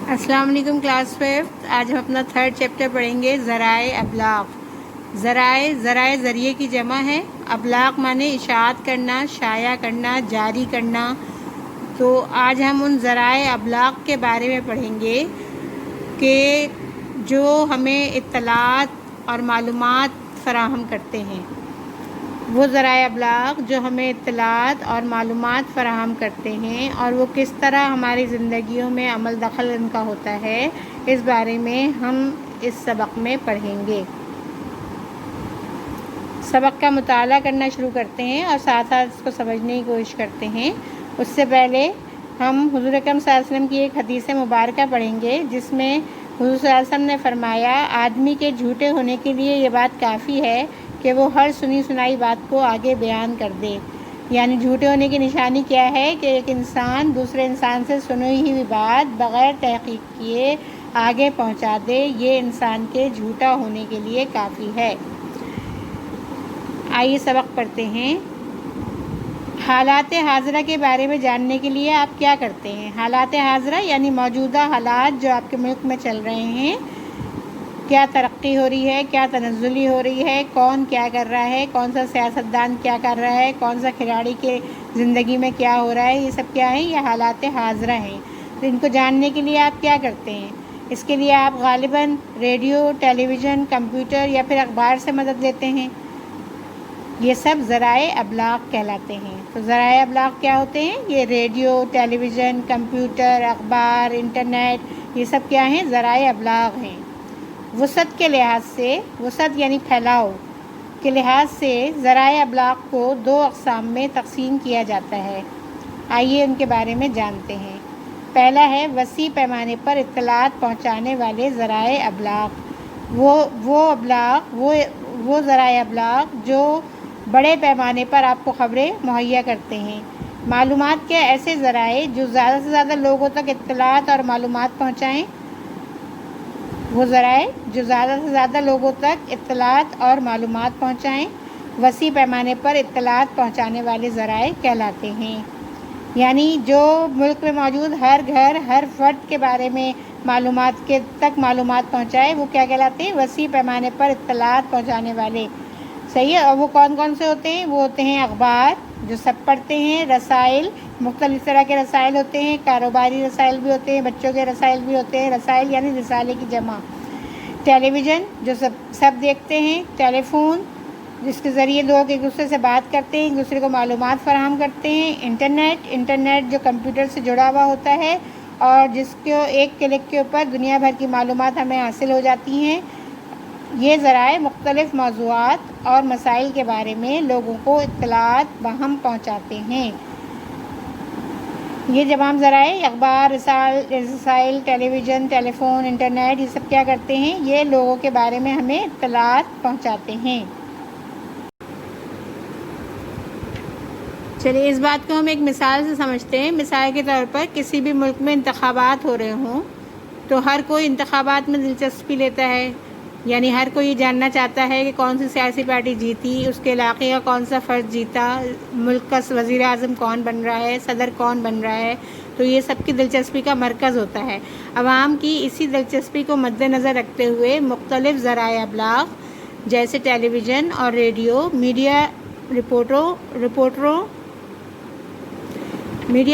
السلام علیکم کلاس 5۔ آج ہم اپنا 3rd چیپٹر پڑھیں گے، ذرائع ابلاغ۔ ذرائع ذریعے کی جمع ہے، ابلاغ معنی اشاعت کرنا، شائع کرنا، جاری کرنا۔ تو آج ہم ان ذرائع ابلاغ کے بارے میں پڑھیں گے کہ جو ہمیں اطلاعات اور معلومات فراہم کرتے ہیں۔ وہ ذرائع ابلاغ جو ہمیں اطلاعات اور معلومات فراہم کرتے ہیں اور وہ کس طرح ہماری زندگیوں میں عمل دخل ان کا ہوتا ہے، اس بارے میں ہم اس سبق میں پڑھیں گے۔ سبق کا مطالعہ کرنا شروع کرتے ہیں اور ساتھ ساتھ اس کو سمجھنے کی کوشش کرتے ہیں۔ اس سے پہلے ہم حضور اکرم صلی اللہ علیہ وسلم کی ایک حدیث مبارکہ پڑھیں گے، جس میں حضور صلی اللہ علیہ وسلم نے فرمایا، آدمی کے جھوٹے ہونے کے لیے یہ بات کافی ہے کہ وہ ہر سنی سنائی بات کو آگے بیان کر دے۔ یعنی جھوٹے ہونے کی نشانی کیا ہے کہ ایک انسان دوسرے انسان سے سنی ہوئی بات بغیر تحقیق کیے آگے پہنچا دے، یہ انسان کے جھوٹا ہونے کے لیے کافی ہے۔ آئیے سبق پڑھتے ہیں۔ حالات حاضرہ کے بارے میں جاننے کے لیے آپ کیا کرتے ہیں؟ حالات حاضرہ یعنی موجودہ حالات جو آپ کے ملک میں چل رہے ہیں، کیا ترقی ہو رہی ہے، کیا تنزلی ہو رہی ہے، کون کیا کر رہا ہے، کون سا سیاستدان کیا کر رہا ہے، کون سا کھلاڑی کے زندگی میں کیا ہو رہا ہے، یہ سب کیا ہیں؟ یہ حالات حاضرہ ہیں۔ تو ان کو جاننے کے لیے آپ کیا کرتے ہیں؟ اس کے لیے آپ غالباً ریڈیو، ٹیلی ویژن، کمپیوٹر یا پھر اخبار سے مدد لیتے ہیں۔ یہ سب ذرائع ابلاغ کہلاتے ہیں۔ تو ذرائع ابلاغ کیا ہوتے ہیں؟ یہ ریڈیو، ٹیلی ویژن، کمپیوٹر، اخبار، انٹرنیٹ، یہ سب کیا ہیں؟ ذرائع ابلاغ ہیں۔ وسعت کے لحاظ سے، وسعت یعنی پھیلاؤ کے لحاظ سے ذرائع ابلاغ کو 2 اقسام میں تقسیم کیا جاتا ہے۔ آئیے ان کے بارے میں جانتے ہیں۔ پہلا ہے وسیع پیمانے پر اطلاعات پہنچانے والے ذرائع ابلاغ۔ وہ ذرائع ابلاغ جو بڑے پیمانے پر آپ کو خبریں مہیا کرتے ہیں۔ معلومات کے ایسے ذرائع جو زیادہ سے زیادہ لوگوں تک اطلاعات اور معلومات پہنچائیں۔ وہ ذرائع جو زیادہ سے زیادہ لوگوں تک اطلاعات اور معلومات پہنچائیں، وسیع پیمانے پر اطلاعات پہنچانے والے ذرائع کہلاتے ہیں۔ یعنی جو ملک میں موجود ہر گھر، ہر فرد کے بارے میں معلومات پہنچائے، وہ کیا کہلاتے ہیں؟ وسیع پیمانے پر اطلاعات پہنچانے والے۔ صحیح ہے۔ اور وہ کون کون سے ہوتے ہیں؟ وہ ہوتے ہیں اخبار جو سب پڑھتے ہیں، رسائل، مختلف طرح کے رسائل ہوتے ہیں، کاروباری رسائل بھی ہوتے ہیں، بچوں کے رسائل بھی ہوتے ہیں، رسائل یعنی رسالے کی جمع۔ ٹیلی ویژن جو سب دیکھتے ہیں، ٹیلی فون جس کے ذریعے لوگ ایک دوسرے سے بات کرتے ہیں، ایک دوسرے کو معلومات فراہم کرتے ہیں، انٹرنیٹ جو کمپیوٹر سے جڑا ہوا ہوتا ہے اور جس کو ایک کلک کے اوپر دنیا بھر کی معلومات ہمیں حاصل ہو جاتی ہیں۔ یہ ذرائع مختلف موضوعات اور مسائل کے بارے میں لوگوں کو اطلاعات باہم پہنچاتے ہیں۔ یہ تمام ذرائع اخبار، رسائل، ٹیلی ویژن، ٹیلی فون، انٹرنیٹ، یہ سب کیا کرتے ہیں؟ یہ لوگوں کے بارے میں ہمیں اطلاعات پہنچاتے ہیں۔ چلیے اس بات کو ہم ایک مثال سے سمجھتے ہیں۔ مثال کے طور پر کسی بھی ملک میں انتخابات ہو رہے ہوں تو ہر کوئی انتخابات میں دلچسپی لیتا ہے۔ یعنی ہر کوئی یہ جاننا چاہتا ہے کہ کون سی سیاسی پارٹی جیتی، اس کے علاقے کا کون سا فرد جیتا، ملک کا وزیر اعظم کون بن رہا ہے، صدر کون بن رہا ہے۔ تو یہ سب کی دلچسپی کا مرکز ہوتا ہے۔ عوام کی اسی دلچسپی کو مد نظر رکھتے ہوئے مختلف ذرائع ابلاغ جیسے ٹیلی ویژن اور ریڈیو، میڈیا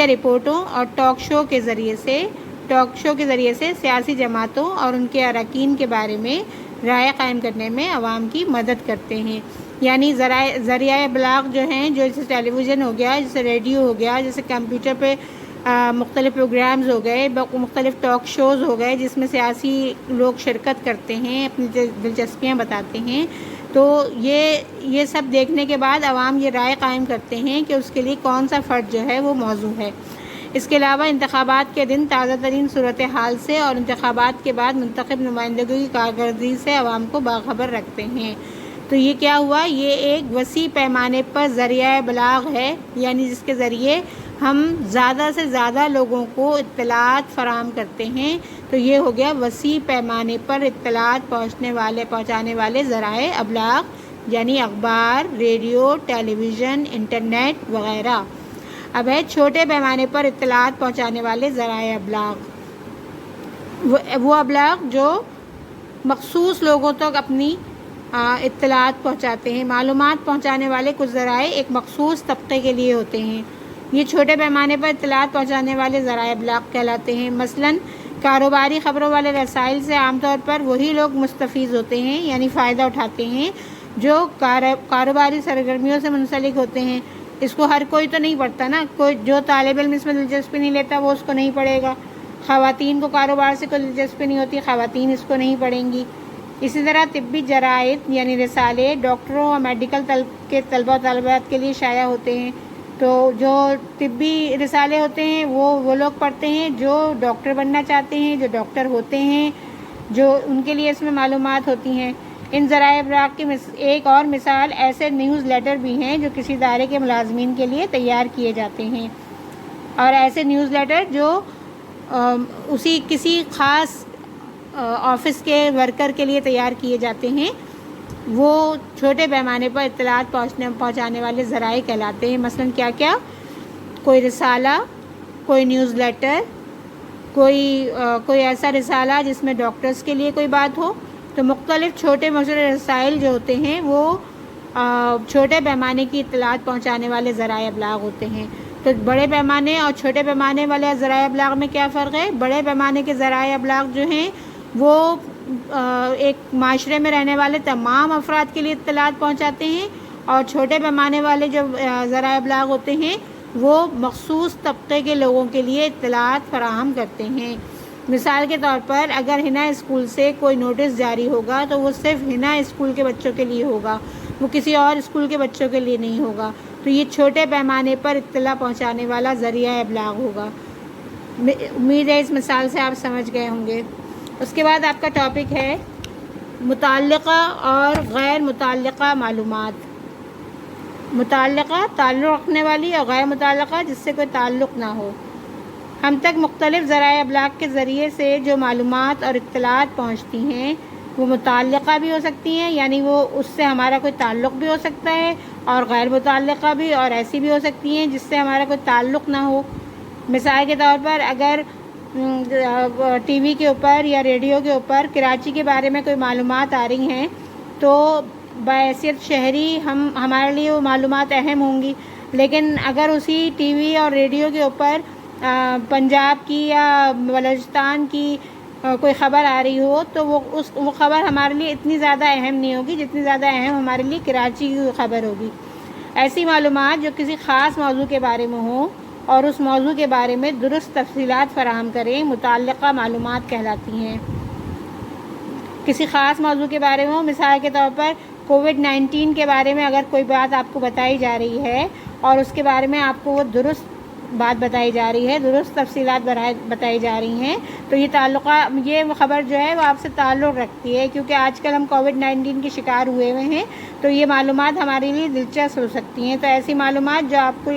رپورٹوں اور ٹاک شو کے ذریعے سے سیاسی جماعتوں اور ان کے اراکین کے بارے میں رائے قائم کرنے میں عوام کی مدد کرتے ہیں۔ یعنی ذرائع ابلاغ جو ہیں، جو جیسے ٹیلی ویژن ہو گیا، جیسے ریڈیو ہو گیا، جیسے کمپیوٹر پہ مختلف پروگرامز ہو گئے، مختلف ٹاک شوز ہو گئے جس میں سیاسی لوگ شرکت کرتے ہیں، اپنی دلچسپیاں بتاتے ہیں۔ تو یہ سب دیکھنے کے بعد عوام یہ رائے قائم کرتے ہیں کہ اس کے لیے کون سا فرد جو ہے وہ موزوں ہے۔ اس کے علاوہ انتخابات کے دن تازہ ترین صورتحال سے اور انتخابات کے بعد منتخب نمائندگوں کی کارکردگی سے عوام کو باخبر رکھتے ہیں۔ تو یہ کیا ہوا؟ یہ ایک وسیع پیمانے پر ذریعہ ابلاغ ہے، یعنی جس کے ذریعے ہم زیادہ سے زیادہ لوگوں کو اطلاعات فراہم کرتے ہیں۔ تو یہ ہو گیا وسیع پیمانے پر اطلاعات پہنچانے والے ذرائع ابلاغ، یعنی اخبار، ریڈیو، ٹیلی ویژن، انٹرنیٹ وغیرہ۔ اب ہے چھوٹے پیمانے پر اطلاعات پہنچانے والے ذرائع ابلاغ۔ وہ ابلاغ جو مخصوص لوگوں تک اپنی اطلاعات پہنچاتے ہیں۔ معلومات پہنچانے والے کچھ ذرائع ایک مخصوص طبقے کے لیے ہوتے ہیں۔ یہ چھوٹے پیمانے پر اطلاعات پہنچانے والے ذرائع ابلاغ کہلاتے ہیں۔ مثلاً کاروباری خبروں والے رسائل سے عام طور پر وہی لوگ مستفید ہوتے ہیں، یعنی فائدہ اٹھاتے ہیں، جو کاروباری سرگرمیوں سے منسلک ہوتے ہیں۔ اس کو ہر کوئی تو نہیں پڑھتا نا، کوئی جو طالب علم اس میں دلچسپی نہیں لیتا وہ اس کو نہیں پڑھے گا۔ خواتین کو کاروبار سے کوئی دلچسپی نہیں ہوتی، خواتین اس کو نہیں پڑھیں گی۔ اسی طرح طبی جرائد یعنی رسالے ڈاکٹروں اور میڈیکل کے طلبہ و طالبات کے لیے شائع ہوتے ہیں۔ تو جو طبی رسالے ہوتے ہیں وہ لوگ پڑھتے ہیں جو ڈاکٹر بننا چاہتے ہیں، جو ڈاکٹر ہوتے ہیں، جو ان کے لیے اس میں معلومات ہوتی ہیں۔ ان ذرائع ابلاغ کی ایک اور مثال ایسے نیوز لیٹر بھی ہیں جو کسی ادارے کے ملازمین کے لیے تیار کیے جاتے ہیں، اور ایسے نیوز لیٹر جو کسی خاص آفس کے ورکر کے لیے تیار کیے جاتے ہیں، وہ چھوٹے پیمانے پر اطلاعات پہنچانے والے ذرائع کہلاتے ہیں۔ مثلاً کیا کوئی رسالہ، کوئی نیوز لیٹر، کوئی ایسا رسالہ جس میں ڈاکٹرز کے لیے کوئی بات ہو۔ تو مختلف چھوٹے موثر رسائل جو ہوتے ہیں وہ چھوٹے پیمانے کی اطلاعات پہنچانے والے ذرائع ابلاغ ہوتے ہیں۔ تو بڑے پیمانے اور چھوٹے پیمانے والے ذرائع ابلاغ میں کیا فرق ہے؟ بڑے پیمانے کے ذرائع ابلاغ جو ہیں وہ ایک معاشرے میں رہنے والے تمام افراد کے لیے اطلاعات پہنچاتے ہیں، اور چھوٹے پیمانے والے جو ذرائع ابلاغ ہوتے ہیں وہ مخصوص طبقے کے لوگوں کے لیے اطلاعات فراہم کرتے ہیں۔ مثال کے طور پر اگر ہنا اسکول سے کوئی نوٹس جاری ہوگا تو وہ صرف ہنا اسکول کے بچوں کے لیے ہوگا، وہ کسی اور اسکول کے بچوں کے لیے نہیں ہوگا۔ تو یہ چھوٹے پیمانے پر اطلاع پہنچانے والا ذریعہ ابلاغ ہوگا۔ امید ہے اس مثال سے آپ سمجھ گئے ہوں گے۔ اس کے بعد آپ کا ٹاپک ہے متعلقہ اور غیر متعلقہ معلومات۔ متعلقہ تعلق رکھنے والی، اور غیر متعلقہ جس سے کوئی تعلق نہ ہو۔ ہم تک مختلف ذرائع ابلاغ کے ذریعے سے جو معلومات اور اطلاعات پہنچتی ہیں وہ متعلقہ بھی ہو سکتی ہیں، یعنی وہ اس سے ہمارا کوئی تعلق بھی ہو سکتا ہے، اور غیر متعلقہ بھی، اور ایسی بھی ہو سکتی ہیں جس سے ہمارا کوئی تعلق نہ ہو۔ مثال کے طور پر اگر ٹی وی کے اوپر یا ریڈیو کے اوپر کراچی کے بارے میں کوئی معلومات آ رہی ہیں تو بحیثیت شہری ہمارے لیے وہ معلومات اہم ہوں گی، لیکن اگر اسی ٹی وی اور ریڈیو کے اوپر پنجاب کی یا بلوچستان کی کوئی خبر آ رہی ہو تو وہ خبر ہمارے لیے اتنی زیادہ اہم نہیں ہوگی جتنی زیادہ اہم ہمارے لیے کراچی کی خبر ہوگی۔ ایسی معلومات جو کسی خاص موضوع کے بارے میں ہوں اور اس موضوع کے بارے میں درست تفصیلات فراہم کریں متعلقہ معلومات کہلاتی ہیں۔ کسی خاص موضوع کے بارے میں ہو، مثال کے طور پر کووڈ-19 کے بارے میں اگر کوئی بات آپ کو بتائی جا رہی ہے اور اس کے بارے میں آپ کو وہ درست بات بتائی جا رہی ہے، درست تفصیلات بتائی جا رہی ہیں، تو یہ خبر جو ہے وہ آپ سے تعلق رکھتی ہے، کیونکہ آج کل ہم کووڈ-19 کے شکار ہوئے ہیں، تو یہ معلومات ہمارے لیے دلچسپ ہو سکتی ہیں۔ تو ایسی معلومات جو آپ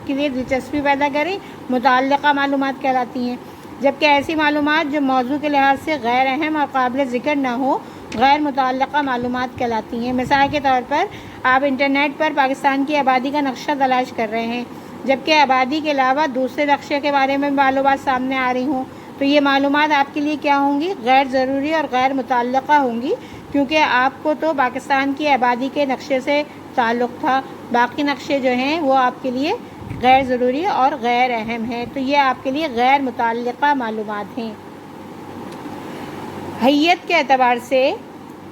کے لیے دلچسپی پیدا کریں متعلقہ معلومات کہلاتی ہیں، جبکہ ایسی معلومات جو موضوع کے لحاظ سے غیر اہم اور قابل ذکر نہ ہو غیر متعلقہ معلومات کہلاتی ہیں۔ مثال کے طور پر آپ انٹرنیٹ پر پاکستان کی آبادی کا نقشہ تلاش کر رہے ہیں، جبکہ آبادی کے علاوہ دوسرے نقشے کے بارے میں معلومات سامنے آ رہی ہوں، تو یہ معلومات آپ کے لیے کیا ہوں گی؟ غیر ضروری اور غیر متعلقہ ہوں گی، کیونکہ آپ کو تو پاکستان کی آبادی کے نقشے سے تعلق تھا، باقی نقشے جو ہیں وہ آپ کے لیے غیر ضروری اور غیر اہم ہیں، تو یہ آپ کے لیے غیر متعلقہ معلومات ہیں۔ حیت کے اعتبار سے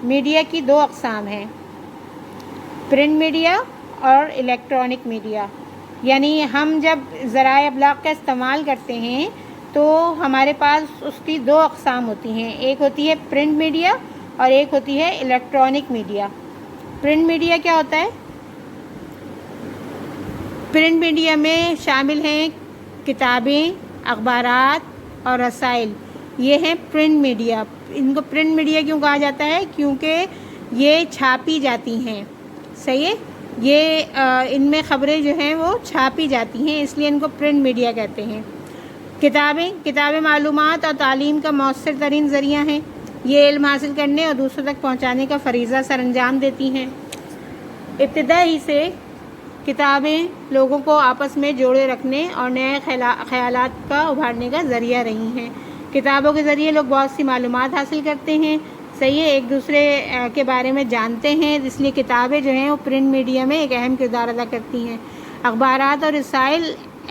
میڈیا کی دو اقسام ہیں، پرنٹ میڈیا اور الیکٹرانک میڈیا۔ یعنی ہم جب ذرائع ابلاغ کا استعمال کرتے ہیں تو ہمارے پاس اس کی دو اقسام ہوتی ہیں، ایک ہوتی ہے پرنٹ میڈیا اور ایک ہوتی ہے الیکٹرانک میڈیا۔ پرنٹ میڈیا کیا ہوتا ہے؟ پرنٹ میڈیا میں شامل ہیں کتابیں، اخبارات اور رسائل، یہ ہیں پرنٹ میڈیا۔ ان کو پرنٹ میڈیا کیوں کہا جاتا ہے؟ کیونکہ یہ چھاپی جاتی ہیں، صحیح ہے، یہ ان میں خبریں جو ہیں وہ چھاپی جاتی ہیں، اس لیے ان کو پرنٹ میڈیا کہتے ہیں۔ کتابیں معلومات اور تعلیم کا مؤثر ترین ذریعہ ہیں، یہ علم حاصل کرنے اور دوسروں تک پہنچانے کا فریضہ سر انجام دیتی ہیں۔ ابتدا ہی سے کتابیں لوگوں کو آپس میں جوڑے رکھنے اور نئے خیالات کا ابھارنے کا ذریعہ رہی ہیں۔ کتابوں کے ذریعے لوگ بہت سی معلومات حاصل کرتے ہیں، صحیح ہے، ایک دوسرے کے بارے میں جانتے ہیں، اس لیے کتابیں جو ہیں وہ پرنٹ میڈیا میں ایک اہم کردار ادا کرتی ہیں۔ اخبارات اور رسائل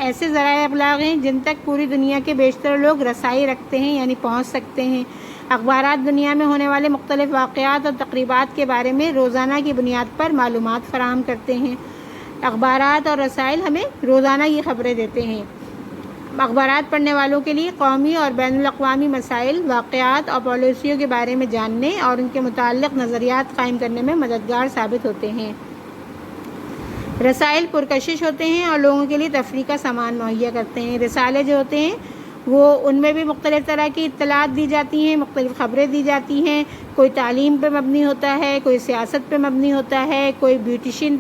ایسے ذرائع ابلاغ ہیں جن تک پوری دنیا کے بیشتر لوگ رسائی رکھتے ہیں، یعنی پہنچ سکتے ہیں۔ اخبارات دنیا میں ہونے والے مختلف واقعات اور تقریبات کے بارے میں روزانہ کی بنیاد پر معلومات فراہم کرتے ہیں۔ اخبارات اور رسائل ہمیں روزانہ کی خبریں دیتے ہیں۔ اخبارات پڑھنے والوں کے لیے قومی اور بین الاقوامی مسائل، واقعات اور پالیسیوں کے بارے میں جاننے اور ان کے متعلق نظریات قائم کرنے میں مددگار ثابت ہوتے ہیں۔ رسائل پرکشش ہوتے ہیں اور لوگوں کے لیے تفریح کا سامان مہیا کرتے ہیں۔ رسالے جو ہوتے ہیں وہ ان میں بھی مختلف طرح کی اطلاعات دی جاتی ہیں، مختلف خبریں دی جاتی ہیں، کوئی تعلیم پہ مبنی ہوتا ہے، کوئی سیاست پہ مبنی ہوتا ہے، کوئی بیوٹیشین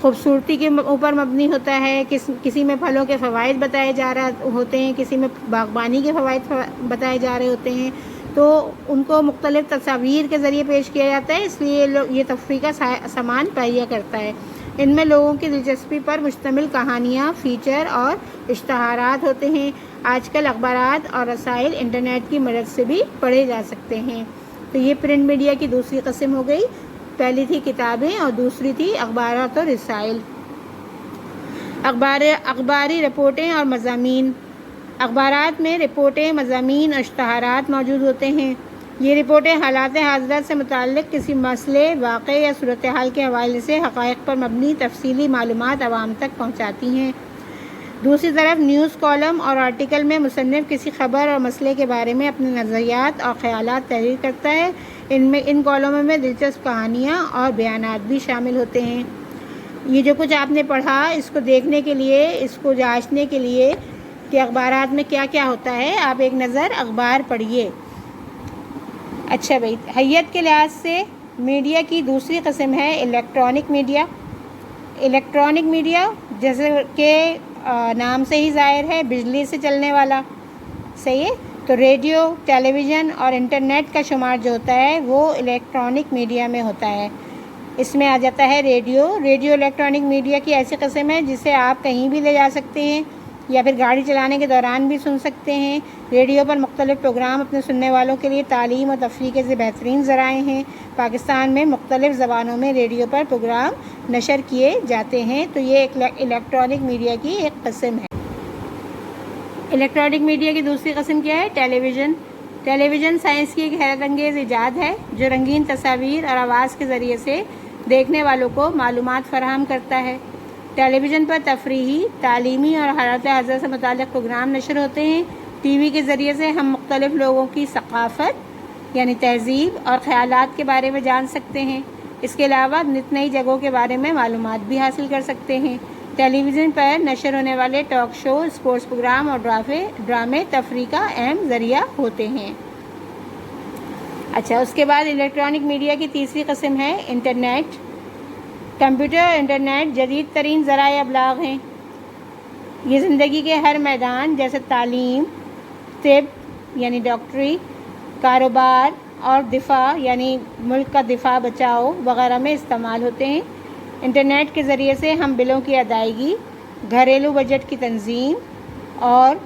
خوبصورتی کے اوپر مبنی ہوتا ہے، کسی میں پھلوں کے فوائد بتائے جا رہے ہوتے ہیں، کسی میں باغبانی کے فوائد بتائے جا رہے ہوتے ہیں، تو ان کو مختلف تصاویر کے ذریعے پیش کیا جاتا ہے، اس لیے یہ تفریح کا سامان مہیا کرتا ہے۔ ان میں لوگوں کی دلچسپی پر مشتمل کہانیاں، فیچر اور اشتہارات ہوتے ہیں۔ آج کل اخبارات اور رسائل انٹرنیٹ کی مدد سے بھی پڑھے جا سکتے ہیں۔ تو یہ پرنٹ میڈیا کی دوسری قسم ہو گئی، پہلی تھی کتابیں اور دوسری تھی اخبارات اور رسائل۔ اخباری رپورٹیں اور مضامین۔ اخبارات میں رپورٹیں، مضامین اور اشتہارات موجود ہوتے ہیں۔ یہ رپورٹیں حالات حاضرہ سے متعلق کسی مسئلے، واقعے یا صورتحال کے حوالے سے حقائق پر مبنی تفصیلی معلومات عوام تک پہنچاتی ہیں۔ دوسری طرف نیوز کالم اور آرٹیکل میں مصنف کسی خبر اور مسئلے کے بارے میں اپنے نظریات اور خیالات تحریر کرتا ہے۔ ان کالموں میں دلچسپ کہانیاں اور بیانات بھی شامل ہوتے ہیں۔ یہ جو کچھ آپ نے پڑھا، اس کو دیکھنے کے لیے، اس کو جانچنے کے لیے کہ اخبارات میں کیا کیا ہوتا ہے، آپ ایک نظر اخبار پڑھیے۔ اچھا بھائی، حیت کے لحاظ سے میڈیا کی دوسری قسم ہے الیکٹرانک میڈیا۔ الیکٹرانک میڈیا جیسے کہ نام سے ہی ظاہر ہے، بجلی سے چلنے والا، صحیح ہے، تو ریڈیو، ٹیلی ویژن اور انٹرنیٹ کا شمار جو ہوتا ہے وہ الیکٹرانک میڈیا میں ہوتا ہے۔ اس میں آ جاتا ہے ریڈیو الیکٹرانک میڈیا کی ایسی قسم ہے جسے آپ کہیں بھی لے جا سکتے ہیں یا پھر گاڑی چلانے کے دوران بھی سن سکتے ہیں۔ ریڈیو پر مختلف پروگرام اپنے سننے والوں کے لیے تعلیم اور تفریح کے بہترین ذرائع ہیں۔ پاکستان میں مختلف زبانوں میں ریڈیو پر پروگرام نشر کیے جاتے ہیں، تو یہ ایک الیکٹرانک میڈیا کی ایک قسم ہے۔ الیکٹرانک میڈیا کی دوسری قسم کیا ہے؟ ٹیلی ویژن۔ ٹیلی ویژن سائنس کی ایک حیرت انگیز ایجاد ہے جو رنگین تصاویر اور آواز کے ذریعے سے دیکھنے والوں کو معلومات فراہم کرتا ہے۔ ٹیلی ویژن پر تفریحی، تعلیمی اور حالات حاضرہ سے متعلق پروگرام نشر ہوتے ہیں۔ ٹی وی کے ذریعے سے ہم مختلف لوگوں کی ثقافت یعنی تہذیب اور خیالات کے بارے میں جان سکتے ہیں۔ اس کے علاوہ نت نئی جگہوں کے بارے میں معلومات بھی حاصل کر سکتے ہیں۔ ٹیلی ویژن پر نشر ہونے والے ٹاک شو، اسپورٹس پروگرام اور ڈرامے تفریح کا اہم ذریعہ ہوتے ہیں۔ اچھا، اس کے بعد الیکٹرانک میڈیا کی تیسری قسم ہے انٹرنیٹ۔ کمپیوٹر اور انٹرنیٹ جدید ترین ذرائع ابلاغ ہیں۔ یہ زندگی کے ہر میدان جیسے تعلیم، طب یعنی ڈاکٹری، کاروبار اور دفاع یعنی ملک کا دفاع بچاؤ وغیرہ میں استعمال ہوتے ہیں۔ انٹرنیٹ کے ذریعے سے ہم بلوں کی ادائیگی، گھریلو بجٹ کی تنظیم اور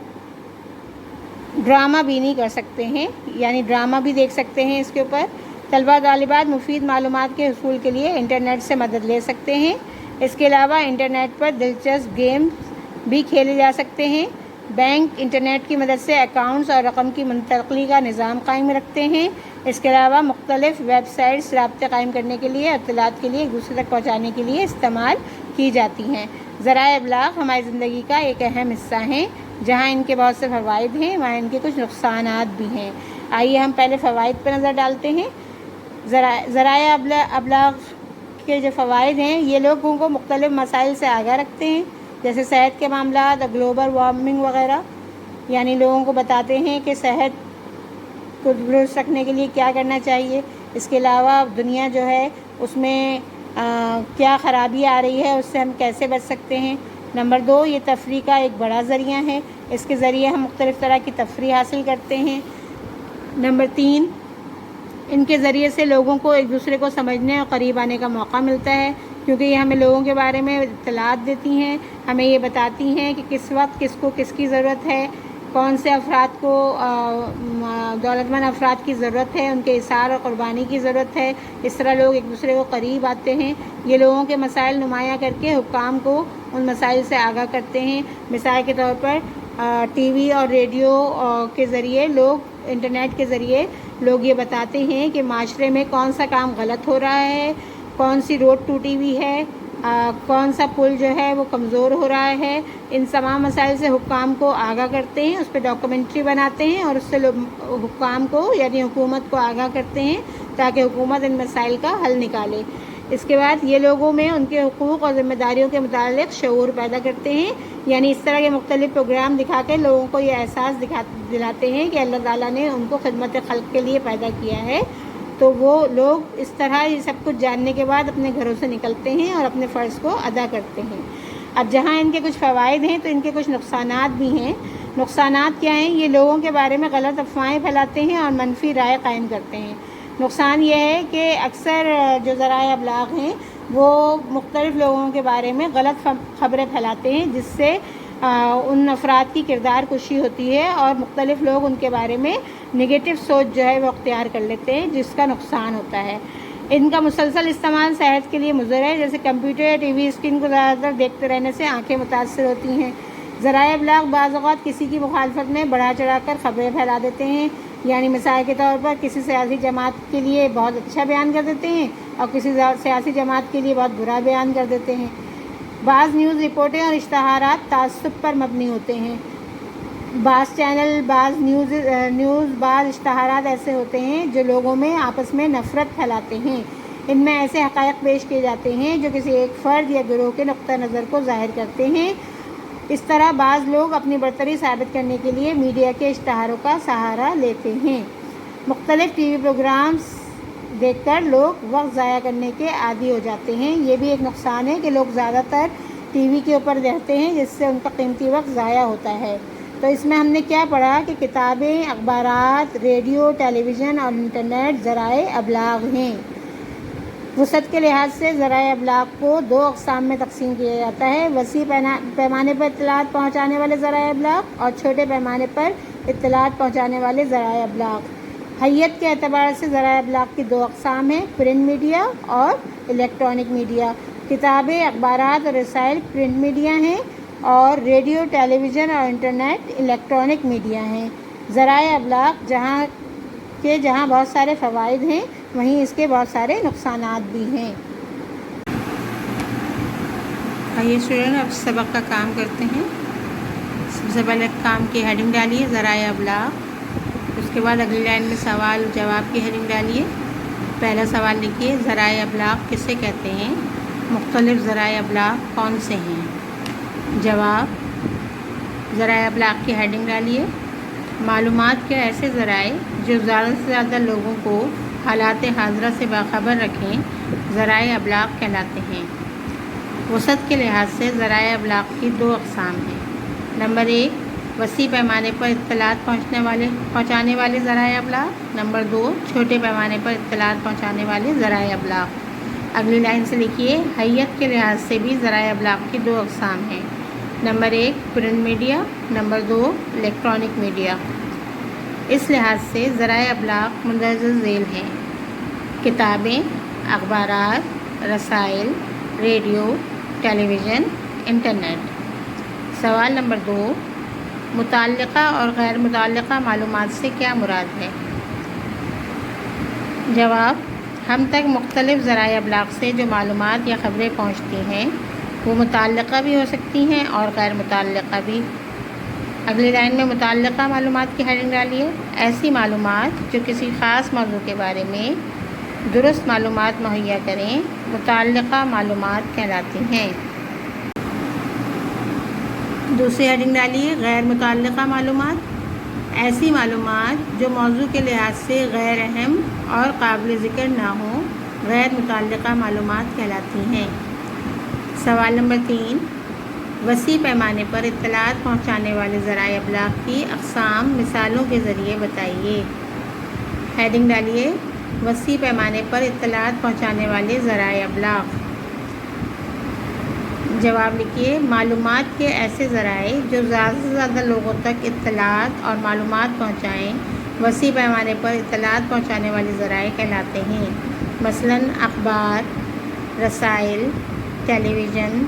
ڈرامہ بینی کر سکتے ہیں، یعنی ڈرامہ بھی دیکھ سکتے ہیں اس کے اوپر۔ طلباء طالبات مفید معلومات کے حصول کے لیے انٹرنیٹ سے مدد لے سکتے ہیں۔ اس کے علاوہ انٹرنیٹ پر دلچسپ گیم بھی کھیلے جا سکتے ہیں۔ بینک انٹرنیٹ کی مدد سے اکاؤنٹس اور رقم کی منتقلی کا نظام قائم رکھتے ہیں۔ اس کے علاوہ مختلف ویب سائٹس رابطے قائم کرنے کے لیے، اطلاعات کے لیے ایک دوسرے تک پہنچانے کے لیے استعمال کی جاتی ہیں۔ ذرائع ابلاغ ہماری زندگی کا ایک اہم حصہ ہیں۔ جہاں ان کے بہت سے فوائد ہیں وہاں ان کے کچھ نقصانات بھی ہیں۔ آئیے ہم پہلے فوائد پر نظر ڈالتے ہیں۔ ذرائع ابلاغ کے جو فوائد ہیں، یہ لوگوں کو مختلف مسائل سے آگاہ رکھتے ہیں، جیسے صحت کے معاملات اور گلوبل وارمنگ وغیرہ، یعنی لوگوں کو بتاتے ہیں کہ صحت کو درست رکھنے کے لیے کیا کرنا چاہیے۔ اس کے علاوہ دنیا جو ہے اس میں کیا خرابی آ رہی ہے، اس سے ہم کیسے بچ سکتے ہیں۔ نمبر 2، یہ تفریح کا ایک بڑا ذریعہ ہے، اس کے ذریعے ہم مختلف طرح کی تفریح حاصل کرتے ہیں۔ نمبر 3، ان کے ذریعے سے لوگوں کو ایک دوسرے کو سمجھنے اور قریب آنے کا موقع ملتا ہے، کیونکہ یہ ہمیں لوگوں کے بارے میں اطلاعات دیتی ہیں، ہمیں یہ بتاتی ہیں کہ کس وقت کس کو کس کی ضرورت ہے، کون سے افراد کو دولت مند افراد کی ضرورت ہے، ان کے اثار اور قربانی کی ضرورت ہے۔ اس طرح لوگ ایک دوسرے کو قریب آتے ہیں۔ یہ لوگوں کے مسائل نمایاں کر کے حکام کو ان مسائل سے آگاہ کرتے ہیں۔ مثال کے طور پر ٹی وی اور ریڈیو کے ذریعے انٹرنیٹ کے ذریعے لوگ یہ بتاتے ہیں کہ معاشرے میں کون سا کام غلط ہو رہا ہے، کون سی روڈ ٹوٹی ہوئی ہے، کون سا پل جو ہے وہ کمزور ہو رہا ہے۔ ان تمام مسائل سے حکام کو آگاہ کرتے ہیں، اس پہ ڈاکومنٹری بناتے ہیں اور اس سے حکام کو یعنی حکومت کو آگاہ کرتے ہیں تاکہ حکومت ان مسائل کا حل نکالے۔ اس کے بعد یہ لوگوں میں ان کے حقوق اور ذمہ داریوں کے متعلق شعور پیدا کرتے ہیں، یعنی اس طرح کے مختلف پروگرام دکھا کے لوگوں کو یہ احساس دلاتے ہیں کہ اللہ تعالیٰ نے ان کو خدمت خلق کے لیے پیدا کیا ہے۔ تو وہ لوگ اس طرح یہ سب کچھ جاننے کے بعد اپنے گھروں سے نکلتے ہیں اور اپنے فرض کو ادا کرتے ہیں۔ اب جہاں ان کے کچھ فوائد ہیں تو ان کے کچھ نقصانات بھی ہیں۔ نقصانات کیا ہیں؟ یہ لوگوں کے بارے میں غلط افواہیں پھیلاتے ہیں اور منفی رائے قائم کرتے ہیں۔ نقصان یہ ہے کہ اکثر جو ذرائع ابلاغ ہیں وہ مختلف لوگوں کے بارے میں غلط خبریں پھیلاتے ہیں، جس سے ان افراد کی کردار کشی ہوتی ہے اور مختلف لوگ ان کے بارے میں نگیٹو سوچ جو ہے وہ اختیار کر لیتے ہیں، جس کا نقصان ہوتا ہے۔ ان کا مسلسل استعمال صحت کے لیے مضر ہے، جیسے کمپیوٹر یا ٹی وی اسکرین کو زیادہ تر دیکھتے رہنے سے آنکھیں متاثر ہوتی ہیں۔ ذرائع ابلاغ بعض اوقات کسی کی مخالفت میں بڑھا چڑھا کر خبریں پھیلا دیتے ہیں، یعنی مثال کے طور پر کسی سیاسی جماعت کے لیے بہت اچھا بیان کر دیتے ہیں اور کسی سیاسی جماعت کے لیے بہت برا بیان کر دیتے ہیں۔ بعض نیوز رپورٹیں اور اشتہارات تعصب پر مبنی ہوتے ہیں۔ بعض چینل، بعض بعض اشتہارات ایسے ہوتے ہیں جو لوگوں میں آپس میں نفرت پھیلاتے ہیں۔ ان میں ایسے حقائق پیش کیے جاتے ہیں جو کسی ایک فرد یا گروہ کے نقطہ نظر کو ظاہر کرتے ہیں۔ اس طرح بعض لوگ اپنی برتری ثابت کرنے کے لیے میڈیا کے اشتہاروں کا سہارا لیتے ہیں۔ مختلف ٹی وی پروگرامز دیکھ کر لوگ وقت ضائع کرنے کے عادی ہو جاتے ہیں۔ یہ بھی ایک نقصان ہے کہ لوگ زیادہ تر ٹی وی کے اوپر دیکھتے ہیں، جس سے ان کا قیمتی وقت ضائع ہوتا ہے۔ تو اس میں ہم نے کیا پڑھا کہ کتابیں، اخبارات، ریڈیو، ٹیلی ویژن اور انٹرنیٹ ذرائع ابلاغ ہیں۔ وسعت کے لحاظ سے ذرائع ابلاغ کو دو اقسام میں تقسیم کیا جاتا ہے: وسیع پیمانے پر اطلاعات پہنچانے والے ذرائع ابلاغ اور چھوٹے پیمانے پر اطلاعات پہنچانے والے ذرائع ابلاغ۔ حیت کے اعتبار سے ذرائع ابلاغ کی دو اقسام ہیں: پرنٹ میڈیا اور الیکٹرانک میڈیا۔ کتابیں، اخبارات اور رسائل پرنٹ میڈیا ہیں اور ریڈیو، ٹیلی ویژن اور انٹرنیٹ الیکٹرانک میڈیا ہیں۔ ذرائع ابلاغ جہاں بہت سارے فوائد ہیں، وہیں اس کے بہت سارے نقصانات بھی ہیں۔ آئیے اسٹوڈنٹ اب سبق کا کام کرتے ہیں۔ سب سے پہلے کام کی ہیڈنگ ڈالیے ذرائع ابلاغ، اس کے بعد اگلی لائن میں سوال جواب کی ہیڈنگ ڈالیے۔ پہلا سوال لکھیے: ذرائع ابلاغ کسے کہتے ہیں؟ مختلف ذرائع ابلاغ کون سے ہیں؟ جواب: ذرائع ابلاغ کی ہیڈنگ ڈالیے: معلومات کے ایسے ذرائع جو زیادہ سے زیادہ لوگوں کو حالات حاضرہ سے باخبر رکھیں ذرائع ابلاغ کہلاتے ہیں۔ وسعت کے لحاظ سے ذرائع ابلاغ کی دو اقسام ہیں: نمبر 1 وسیع پیمانے پر اطلاعات پہنچانے والے ذرائع ابلاغ، نمبر 2 چھوٹے پیمانے پر اطلاعات پہنچانے والے ذرائع ابلاغ۔ اگلی لائن سے لکھیے: حیت کے لحاظ سے بھی ذرائع ابلاغ کی دو اقسام ہیں: number 1 print media, number 2 electronic media. اس لحاظ سے ذرائع ابلاغ مندرجہ ذیل ہیں: کتابیں، اخبارات، رسائل، ریڈیو، ٹیلی ویژن، انٹرنیٹ۔ سوال نمبر 2: متعلقہ اور غیر متعلقہ معلومات سے کیا مراد ہے؟ جواب: ہم تک مختلف ذرائع ابلاغ سے جو معلومات یا خبریں پہنچتی ہیں وہ متعلقہ بھی ہو سکتی ہیں اور غیر متعلقہ بھی۔ اگلی لائن میں متعلقہ معلومات کی ہیڈنگ ڈالیے: ایسی معلومات جو کسی خاص موضوع کے بارے میں درست معلومات مہیا کریں متعلقہ معلومات کہلاتی ہیں۔ دوسری ہیڈنگ ڈالیے: غیر متعلقہ معلومات: ایسی معلومات جو موضوع کے لحاظ سے غیر اہم اور قابل ذکر نہ ہوں غیر متعلقہ معلومات کہلاتی ہیں۔ سوال نمبر 3: وسیع پیمانے پر اطلاعات پہنچانے والے ذرائع ابلاغ کی اقسام مثالوں کے ذریعے بتائیے۔ ہیڈنگ ڈالیے: وسیع پیمانے پر اطلاعات پہنچانے والے ذرائع ابلاغ۔ جواب لکھیے، معلومات کے ایسے ذرائع جو زیادہ سے زیادہ لوگوں تک اطلاعات اور معلومات پہنچائیں وسیع پیمانے پر اطلاعات پہنچانے والے ذرائع کہلاتے ہیں، مثلاً اخبار، رسائل، ٹیلی ویژن،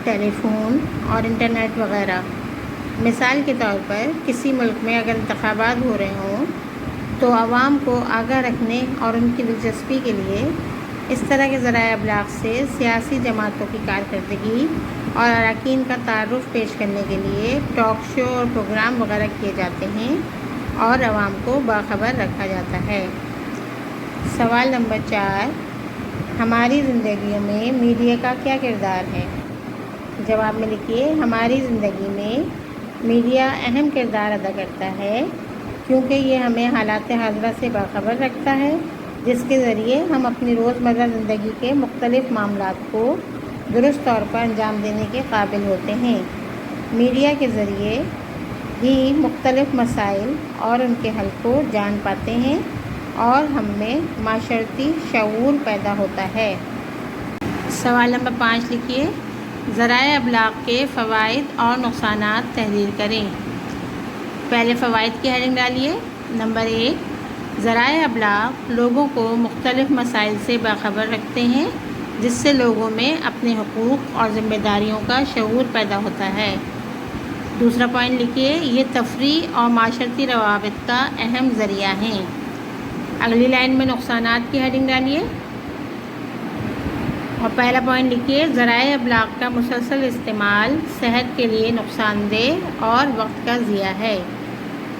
ٹیلی فون اور انٹرنیٹ وغیرہ۔ مثال کے طور پر کسی ملک میں اگر انتخابات ہو رہے ہوں تو عوام کو آگاہ رکھنے اور ان کی دلچسپی کے لیے اس طرح کے ذرائع ابلاغ سے سیاسی جماعتوں کی کارکردگی اور اراکین کا تعارف پیش کرنے کے لیے ٹاک شو اور پروگرام وغیرہ کیے جاتے ہیں اور عوام کو باخبر رکھا جاتا ہے۔ سوال نمبر 4، ہماری زندگیوں میں میڈیا کا کیا کردار ہے؟ جواب میں لکھیے، ہماری زندگی میں میڈیا اہم کردار ادا کرتا ہے کیونکہ یہ ہمیں حالات حاضرہ سے باخبر رکھتا ہے، جس کے ذریعے ہم اپنی روزمرہ زندگی کے مختلف معاملات کو درست طور پر انجام دینے کے قابل ہوتے ہیں۔ میڈیا کے ذریعے ہی مختلف مسائل اور ان کے حل کو جان پاتے ہیں اور ہم میں معاشرتی شعور پیدا ہوتا ہے۔ سوال نمبر 5 لکھیے، ذرائع ابلاغ کے فوائد اور نقصانات تحریر کریں۔ پہلے فوائد کی ہیڈنگ ڈالیے۔ نمبر 1، ذرائع ابلاغ لوگوں کو مختلف مسائل سے باخبر رکھتے ہیں، جس سے لوگوں میں اپنے حقوق اور ذمہ داریوں کا شعور پیدا ہوتا ہے۔ دوسرا پوائنٹ لکھیے، یہ تفریح اور معاشرتی روابط کا اہم ذریعہ ہیں۔ اگلی لائن میں نقصانات کی ہیڈنگ ڈالیے اور پہلا پوائنٹ لکھیے، ذرائع ابلاغ کا مسلسل استعمال صحت کے لیے نقصان دہ اور وقت کا ضیاع ہے۔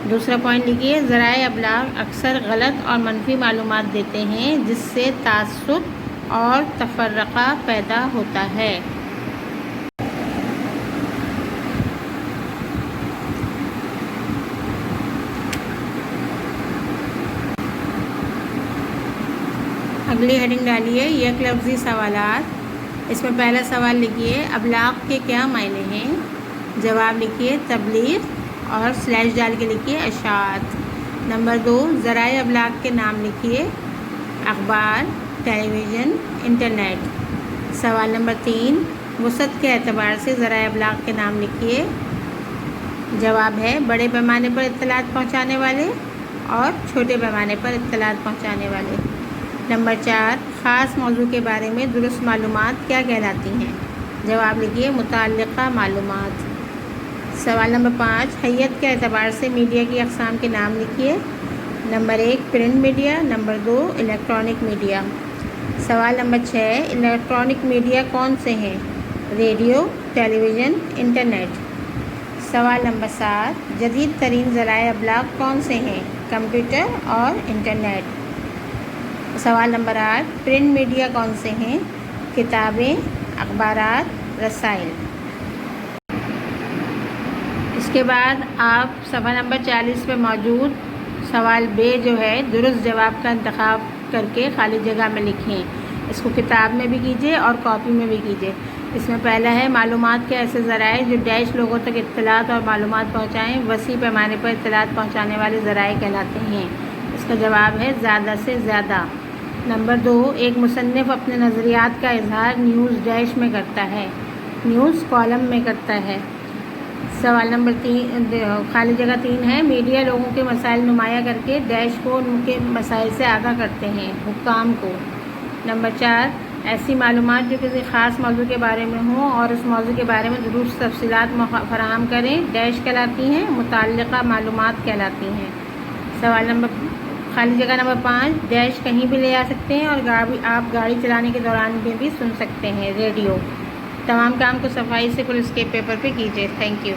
دوسرا پوائنٹ لکھیے، ذرائع ابلاغ اکثر غلط اور منفی معلومات دیتے ہیں جس سے تعصب اور تفرقہ پیدا ہوتا ہے۔ اگلی ہیڈنگ ڈالیے، یک لفظی سوالات۔ اس میں پہلا سوال لکھیے، ابلاغ کے کیا معنی ہیں؟ جواب لکھیے، تبلیغ اور سلیش ڈال کے لکھیے اشاعت۔ نمبر 2، ذرائع ابلاغ کے نام لکھیے، اخبار، ٹیلی ویژن، انٹرنیٹ۔ سوال نمبر 3، وسعت کے اعتبار سے ذرائع ابلاغ کے نام لکھیے۔ جواب ہے بڑے پیمانے پر اطلاعات پہنچانے والے اور چھوٹے پیمانے پر اطلاعات پہنچانے والے۔ نمبر 4، خاص موضوع کے بارے میں درست معلومات کیا کہلاتی ہیں؟ جواب لکھیے، متعلقہ معلومات۔ سوال نمبر 5، حیت کے اعتبار سے میڈیا کی اقسام کے نام لکھیے۔ Number 1، print media. Number 2، electronic media. سوال نمبر 6، الیکٹرانک میڈیا کون سے ہیں؟ ریڈیو، ٹیلی ویژن، انٹرنیٹ۔ سوال نمبر 7، جدید ترین ذرائع ابلاغ کون سے ہیں؟ کمپیوٹر اور انٹرنیٹ۔ سوال نمبر 8، پرنٹ میڈیا کون سے ہیں؟ کتابیں، اخبارات، رسائل۔ اس کے بعد آپ صفحہ نمبر 40 پہ موجود سوال بے جو ہے درست جواب کا انتخاب کر کے خالی جگہ میں لکھیں۔ اس کو کتاب میں بھی کیجیے اور کاپی میں بھی کیجیے۔ اس میں پہلا ہے، معلومات کے ایسے ذرائع جو ڈیش لوگوں تک اطلاعات اور معلومات پہنچائیں وسیع پیمانے پر اطلاعات پہنچانے والے ذرائع کہلاتے ہیں۔ اس کا جواب ہے زیادہ سے زیادہ۔ نمبر 2، ایک مصنف اپنے نظریات کا اظہار نیوز ڈیش میں کرتا ہے، نیوز کالم میں کرتا ہے۔ سوال نمبر 3 خالی جگہ 3 ہے، میڈیا لوگوں کے مسائل نمایاں کر کے ڈیش کو ان کے مسائل سے آگاہ کرتے ہیں، حکام کو۔ نمبر 4، ایسی معلومات جو کسی خاص موضوع کے بارے میں ہوں اور اس موضوع کے بارے میں درست تفصیلات فراہم کریں ڈیش کہلاتی ہیں، متعلقہ معلومات کہلاتی ہیں۔ سوال نمبر خالی جگہ نمبر 5، ڈیش کہیں بھی لے آ سکتے ہیں اور آپ گاڑی چلانے کے دوران بھی سن سکتے ہیں، ریڈیو۔ تمام کام کو صفائی سے فل اسکیپ پیپر پہ کیجیے۔ Thank you.